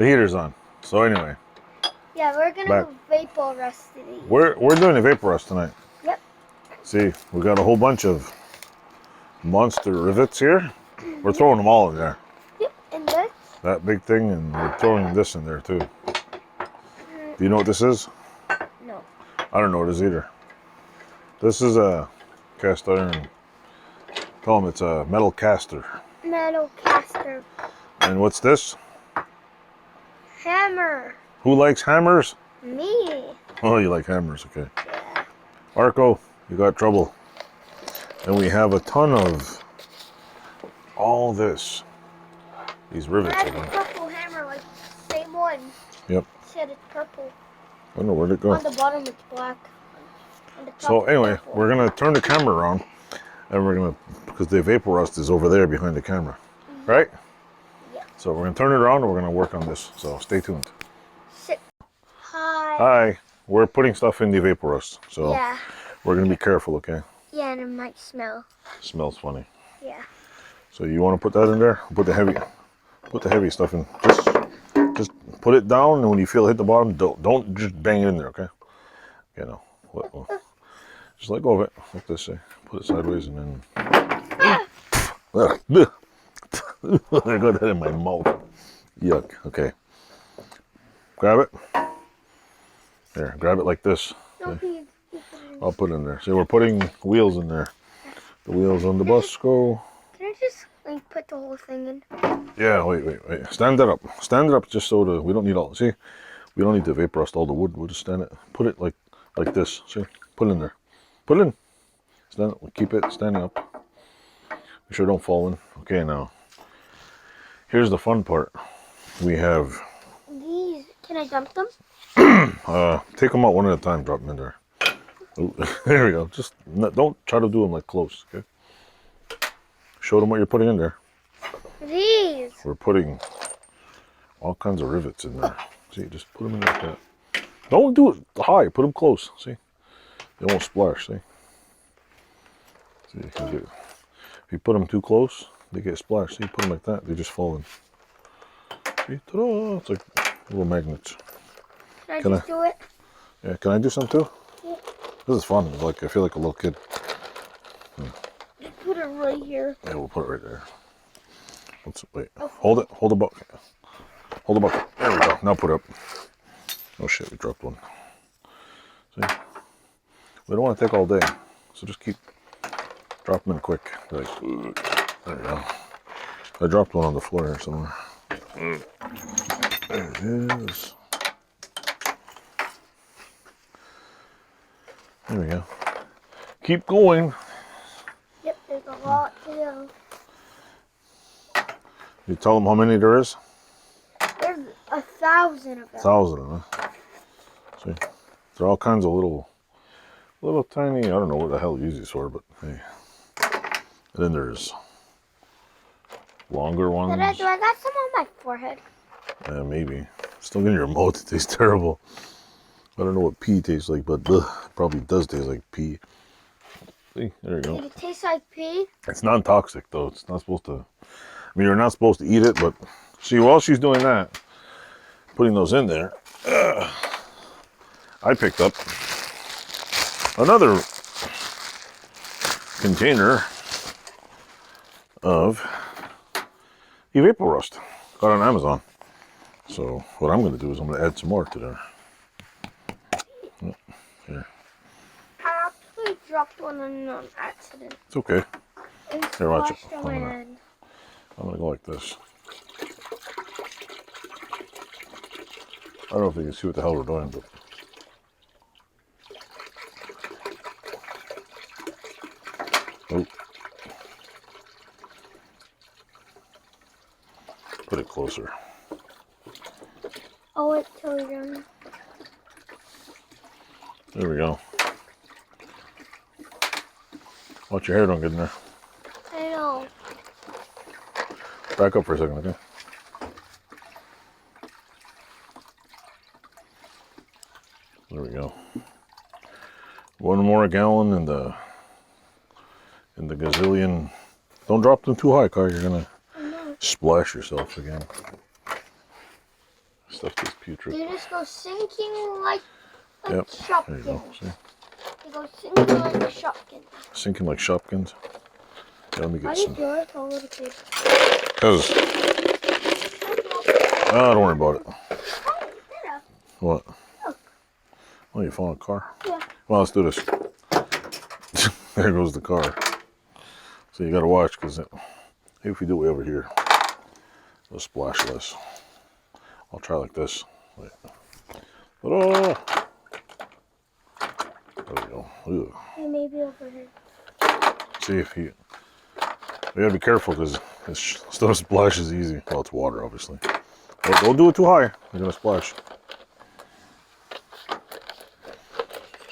heater's on. So anyway. Yeah, we're gonna do Evaporust today. We're doing Evaporust tonight. Yep. See, we got a whole bunch of monster rivets here. We're throwing them all in there. Yep, and this. That big thing, and we're throwing this in there too. Do you know what this is? No. I don't know what it is either. This is a cast iron. Tell them it's a metal caster. Metal caster. And what's this? Hammer. Who likes hammers? Me. Oh, you like hammers, okay. Yeah. Arco, you got trouble. And we have a ton of all this. These rivets That's a again. purple hammer, like same one. Yep. Said it's purple. I don't know where'd it go. On the bottom it's black. On the top So anyway, it's purple. we're gonna turn the camera around, and we're gonna, because the Evaporust is over there behind the camera, right? Yeah. So we're gonna turn it around and we're gonna work on this. So stay tuned. Sit. Hi. Hi. We're putting stuff in the Evaporust, so Yeah. we're gonna be careful, okay? Yeah, and it might smell. Smells funny. Yeah. So you want to put that in there? Put the heavy stuff in. Just put it down, and when you feel it hit the bottom, don't just bang it in there, okay? You know, just let go of it, like this. Say, put it sideways, and then. I got that in my mouth. Yuck. Okay. Grab it. There. Grab it like this. Okay. I'll put it in there. See, we're putting wheels in there. The wheels on the bus go. Can I just like put the whole thing in? Yeah, wait. Stand that up. Stand it up just so we don't need all. See, we don't need to Evaporust all the wood. We'll just stand it. Put it like this. See, put it in there. Put it in. Stand it. Keep it standing up. Make sure don't fall in. Okay, now. Here's the fun part. We have. These. Can I dump them? Take them out one at a time. Drop them in there. Ooh, there we go. Just don't try to do them like close. Okay. Show them what you're putting in there. These. We're putting all kinds of rivets in there. See, just put them in like that. Don't do it high. Put them close. See, they won't splash. See, you can get. If you put them too close, they get splashed. See, put them like that, they just fall in. See, ta-da! It's like little magnets. Can I just do it? Yeah, can I do some too? Yeah. This is fun. Like I feel like a little kid. Just put it right here. Yeah, we'll put it right there. Wait. Hold it. Hold the bucket. Hold the bucket. There we go. Now put it up. Oh shit, we dropped one. See? We don't want to take all day, so just keep drop them in quick. Like, there you go. I dropped one on the floor here somewhere. There it is. There we go. Keep going. Yep, there's a lot to do. You tell them how many there is? There's 1,000 of them. 1,000, huh? See, they're all kinds of little tiny, I don't know what the hell you use these for, but hey. And then there's longer ones. Do I got some on my forehead? Maybe. Still getting your mouth. It tastes terrible. I don't know what pee tastes like, but it probably does taste like pee. See, there you go. Did it taste like pee? It's non-toxic though. It's not supposed to. I mean, you're not supposed to eat it, but see, while she's doing that, putting those in there, I picked up another container of Evaporust. Got it on Amazon. So what I'm going to do is I'm going to add some more to there. Here. I actually dropped one on accident. It's okay. Here, watch it. I'm I'm gonna go like this. I don't know if you can see what the hell we're doing, but oh, put it closer. Oh, it's totally done. There we go. Watch your hair don't get in there. I know. Back up for a second, okay? There we go. One more gallon in the gazillion. Don't drop them too high, Kai. You're gonna splash yourself again. Stuff is putrid. They just go sinking like Yep. Shopkins. There you go. See? They go sinking like Shopkins. Sinking like Shopkins. Yeah, let me Why get did some. yours a little bit? Because, oh, don't worry about it. Yeah. What? Look. Oh, you found a car? Yeah. Well, let's do this. There goes the car. So you gotta watch, because if we do it over here, it'll splash less. I'll try like this. Wait. Ta-da! There we go. Ugh. And maybe over here. See if you gotta be careful, because this stuff splashes easy. Well, it's water, obviously. Don't do it too high. You're gonna splash.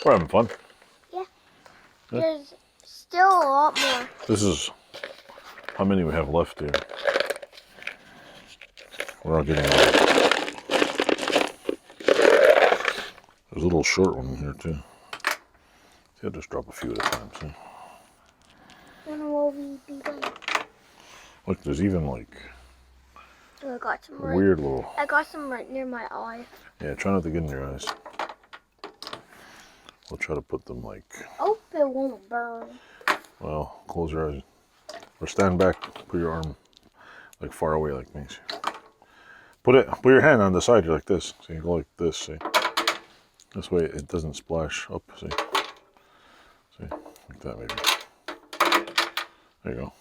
We're having fun. Yeah. There's still a lot more. This is how many we have left here. We're not getting all. There's a little short one in here too. See, I'll just drop a few at a time. See? Then will we be done? Look, there's even like I got some weird little. I got some right near my eye. Yeah, try not to get in your eyes. We'll try to put them like. Hope it won't burn. Well, close your eyes. Or stand back. Put your arm like far away like me. See? Put your hand on the side like this. See, go like this. See, this way it doesn't splash up. See, like that maybe. There you go.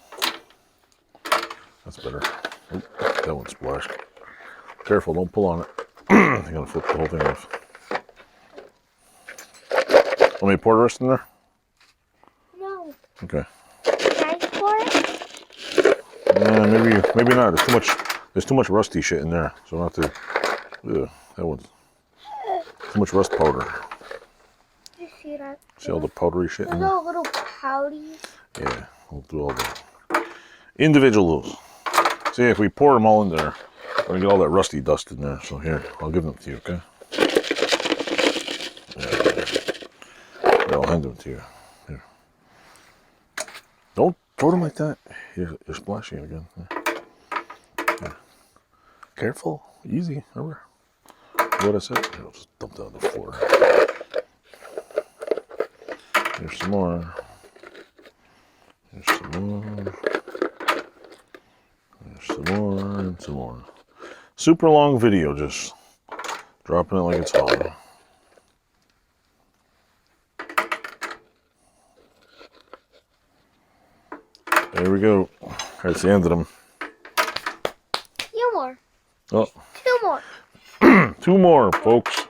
That's better. Oop, that one splashed. Careful, don't pull on it. You're gonna flip the whole thing off. Want me to pour the rest in there? No. Okay. Can I pour it? Maybe not. There's too much rusty shit in there, so I'll have to. Ugh, that one's too much rust powder. You see that? See all the powdery shit in There's there? all little powdies. Yeah, we'll do all the individuals. See, if we pour them all in there, we're gonna get all that rusty dust in there. So here, I'll give them to you, okay? Yeah, I'll hand them to you. Here. Don't throw them like that. You're splashing it again. Here. Careful, easy. Remember what I said? Here, I'll just dump that on the floor. Here's some more. Here's some more. There's some more and some more. Super long video, just dropping it like it's hot. There we go. That's the end of them. Few more. Oh, 2 more. 2 more, folks.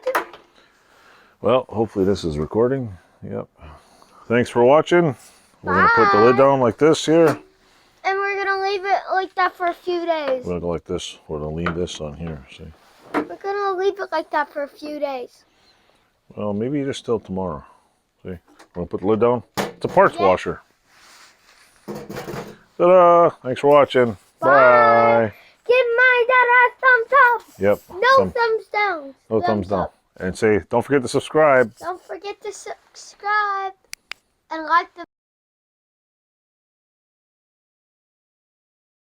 Well, hopefully this is recording. Yep. Thanks for watching. We're going to put the lid down like this here. And we're going to leave it like that for a few days. We're going to go like this. We're going to lean this on here, see? We're going to leave it like that for a few days. Well, maybe just till tomorrow. See? We're going to put the lid down. It's a parts washer. Ta-da! Thanks for watching. Bye. Give my dad a thumbs up. Yep. No thumbs down. No thumbs down. And say, don't forget to subscribe. Don't forget to subscribe and like the